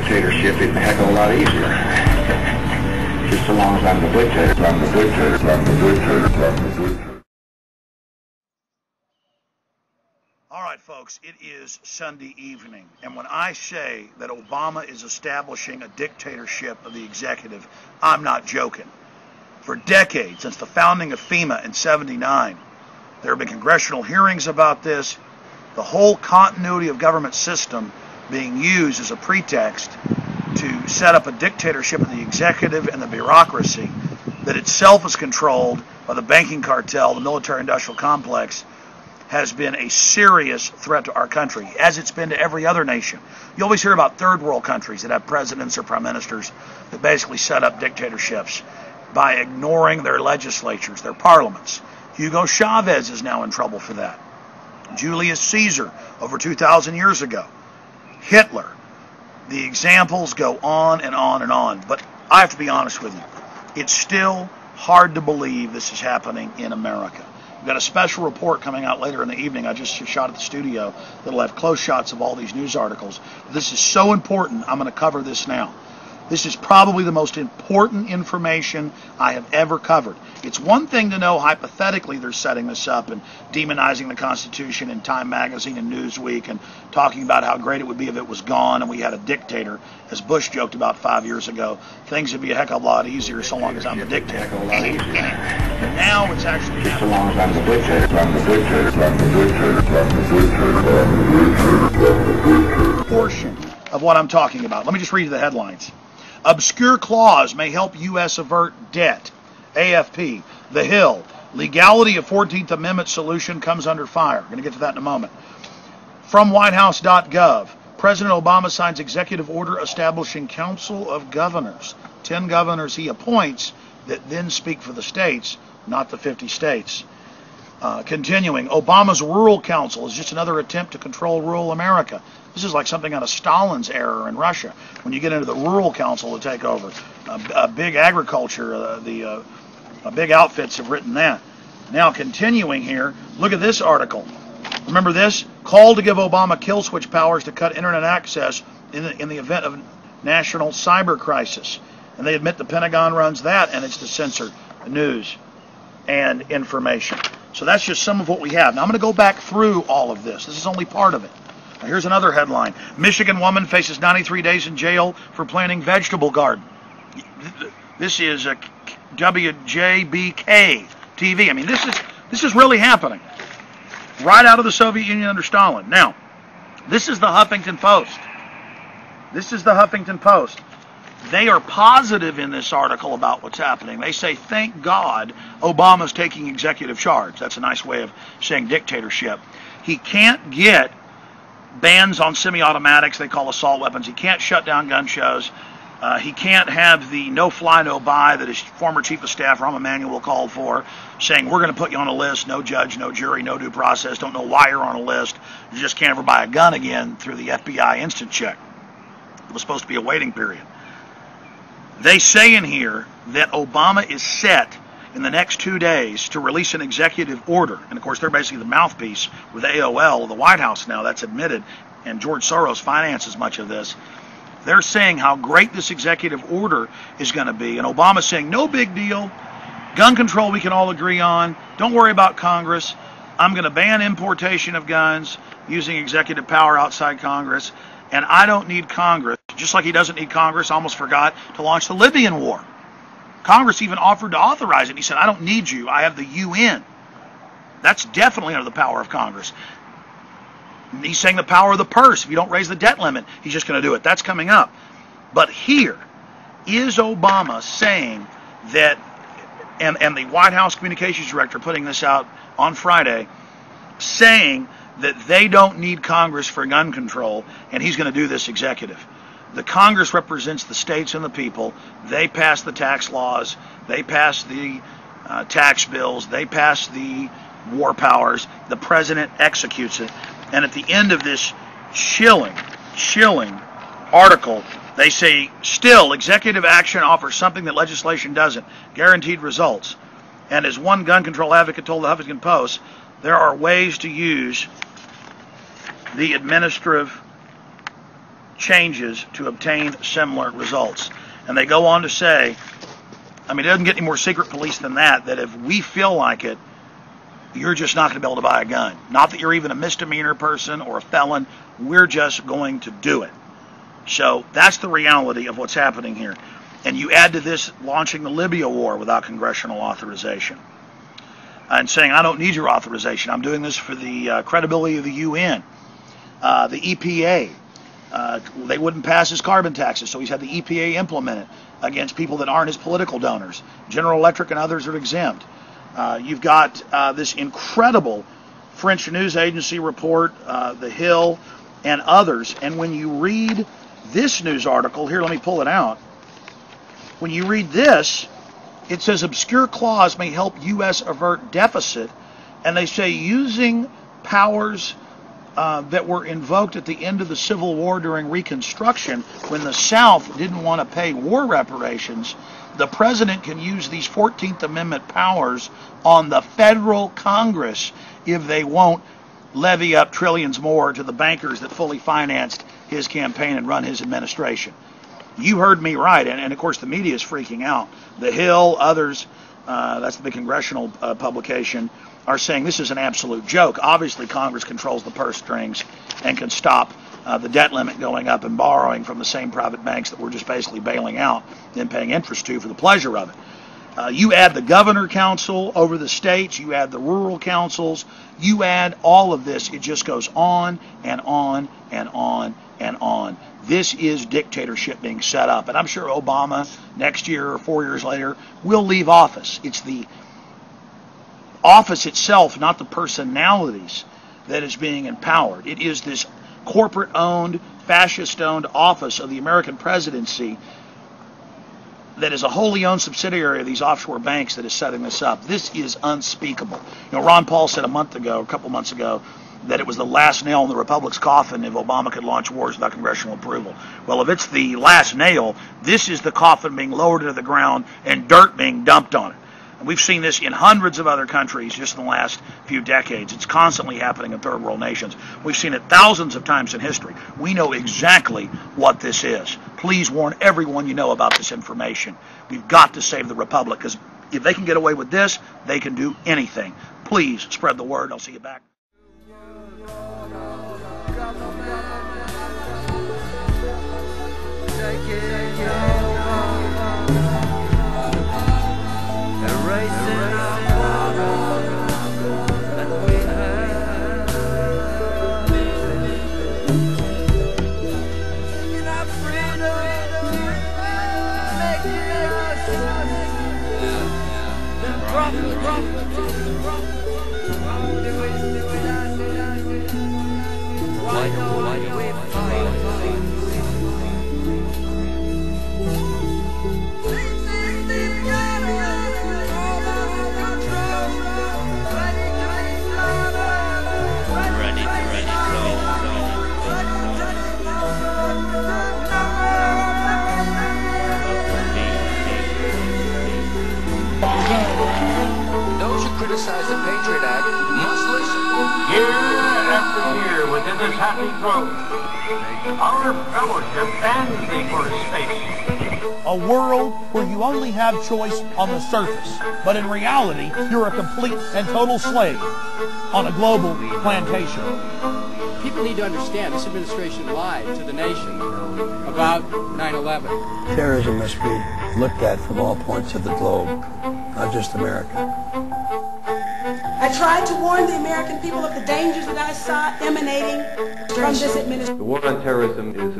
dictatorship, it's a heck of a lot easier. Just so long as I'm the dictator, I'm the dictator, I'm the dictator, I'm the dictator. All right, folks, it is Sunday evening, and when I say that Obama is establishing a dictatorship of the executive, I'm not joking. For decades, since the founding of FEMA in '79, there have been congressional hearings about this, the whole continuity of government system being used as a pretext to set up a dictatorship of the executive and the bureaucracy that itself is controlled by the Banking Cartell, the Military Industrial Complex, has been a serious threat to our country, as it's been to every other nation. You always hear about third world countries that have presidents or prime ministers that basically set up dictatorships by ignoring their legislatures, their parliaments. Hugo Chavez is now in trouble for that. Julius Caesar, over 2,000 years ago. Hitler. The examples go on and on and on. But I have to be honest with you. It's still hard to believe this is happening in America. We've got a special report coming out later in the evening. I just shot at the studio that'll have close shots of all these news articles. This is so important, I'm going to cover this now. This is probably the most important information I have ever covered. It's one thing to know hypothetically they're setting this up and demonizing the Constitution in Time Magazine and Newsweek and talking about how great it would be if it was gone and we had a dictator, as Bush joked about 5 years ago. Things would be a heck of a lot easier so long as I'm the dictator. And now it's actually just so long as I'm the dictator, I'm the dictator, I'm the dictator, I'm the dictator, I'm the dictator. Portion of what I'm talking about. Let me just read you the headlines. Obscure clause may help U.S. avert debt. AFP. The Hill. Legality of 14th Amendment solution comes under fire. Going to get to that in a moment. From WhiteHouse.gov. President Obama signs executive order establishing Council of Governors. 10 governors he appoints that then speak for the states, not the 50 states. Continuing, Obama's Rural Council is just another attempt to control rural America. This is like something out of Stalin's era in Russia, when you get into the Rural Council to take over. Big agriculture, big outfits have written that. Now, continuing here, look at this article. Remember this? Call to give Obama kill switch powers to cut internet access in the event of national cyber crisis. And they admit the Pentagon runs that, and it's to censor news and information. So that's just some of what we have. Now I'm going to go back through all of this. This is only part of it. Now here's another headline. Michigan woman faces 93 days in jail for planting vegetable garden. This is a WJBK TV. I mean, this is really happening. Right out of the Soviet Union under Stalin. Now, this is the Huffington Post. This is the Huffington Post. They are positive in this article about what's happening. They say, thank God Obama's taking executive charge. That's a nice way of saying dictatorship. He can't get bans on semi-automatics, they call assault weapons. He can't shut down gun shows. He can't have the no-fly, no-buy that his former chief of staff, Rahm Emanuel, called for, saying, we're going to put you on a list, no judge, no jury, no due process, don't know why you're on a list. You just can't ever buy a gun again through the FBI instant check. It was supposed to be a waiting period. They say in here that Obama is set in the next 2 days to release an executive order. And, of course, they're basically the mouthpiece with AOL, the White House now, that's admitted, and George Soros finances much of this. They're saying how great this executive order is going to be. And Obama's saying, no big deal. Gun control we can all agree on. Don't worry about Congress. I'm going to ban importation of guns using executive power outside Congress. And I don't need Congress. Just like he doesn't need Congress, almost forgot to launch the Libyan war. Congress even offered to authorize it. He said, I don't need you. I have the UN. That's definitely under the power of Congress. He's saying the power of the purse. If you don't raise the debt limit, he's just going to do it. That's coming up. But here is Obama saying that, and the White House Communications Director putting this out on Friday, saying that they don't need Congress for gun control, and he's going to do this executive. The Congress represents the states and the people. They pass the tax laws. They pass the tax bills. They pass the war powers. The president executes it. And at the end of this chilling article, they say, still, executive action offers something that legislation doesn't, guaranteed results. And as one gun control advocate told the Huffington Post, there are ways to use the administrative changes to obtain similar results. And they go on to say, I mean, it doesn't get any more secret police than that if we feel like it, you're just not going to be able to buy a gun. Not that you're even a misdemeanor person or a felon. We're just going to do it. So that's the reality of what's happening here. And you add to this launching the Libya war without congressional authorization. And saying, I don't need your authorization. I'm doing this for the credibility of the UN. The EPA. They wouldn't pass his carbon taxes, so he's had the EPA implement it against people that aren't his political donors. General Electric and others are exempt. You've got this incredible French news agency report, The Hill, and others. And when you read this news article, here, let me pull it out. When you read this, it says obscure clause may help U.S. avert deficit. And they say using powers that were invoked at the end of the Civil War during Reconstruction, when the South didn't want to pay war reparations, the president can use these 14th Amendment powers on the federal Congress if they won't levy up trillions more to the bankers that fully financed his campaign and run his administration. You heard me right, and of course the media is freaking out. The Hill, others, that's the congressional publication, are saying this is an absolute joke. Obviously, Congress controls the purse strings and can stop the debt limit going up and borrowing from the same private banks that we're just basically bailing out and paying interest to for the pleasure of it. You add the governor council over the states, you add the rural councils, you add all of this, it just goes on and on and on and on. This is dictatorship being set up. And I'm sure Obama next year or 4 years later will leave office. It's the office itself, not the personalities, that is being empowered. It is this corporate-owned, fascist-owned office of the American presidency that is a wholly owned subsidiary of these offshore banks that is setting this up. This is unspeakable. You know, Ron Paul said a couple months ago, that it was the last nail in the Republic's coffin if Obama could launch wars without congressional approval. Well, if it's the last nail, this is the coffin being lowered into the ground and dirt being dumped on it. And we've seen this in hundreds of other countries just in the last few decades. It's constantly happening in third world nations. We've seen it thousands of times in history. We know exactly what this is. Please warn everyone you know about this information. We've got to save the Republic, because if they can get away with this, they can do anything. Please spread the word. I'll see you back. Those who criticize the Patriot Act must listen. Year after year within this happy grove, our fellowship and the first space. A world where you only have choice on the surface, but in reality, you're a complete and total slave on a global plantation. People need to understand this administration lied to the nation about 9/11. Terrorism must be looked at from all points of the globe, not just America. I tried to warn the American people of the dangers that I saw emanating from this administration. The war on terrorism is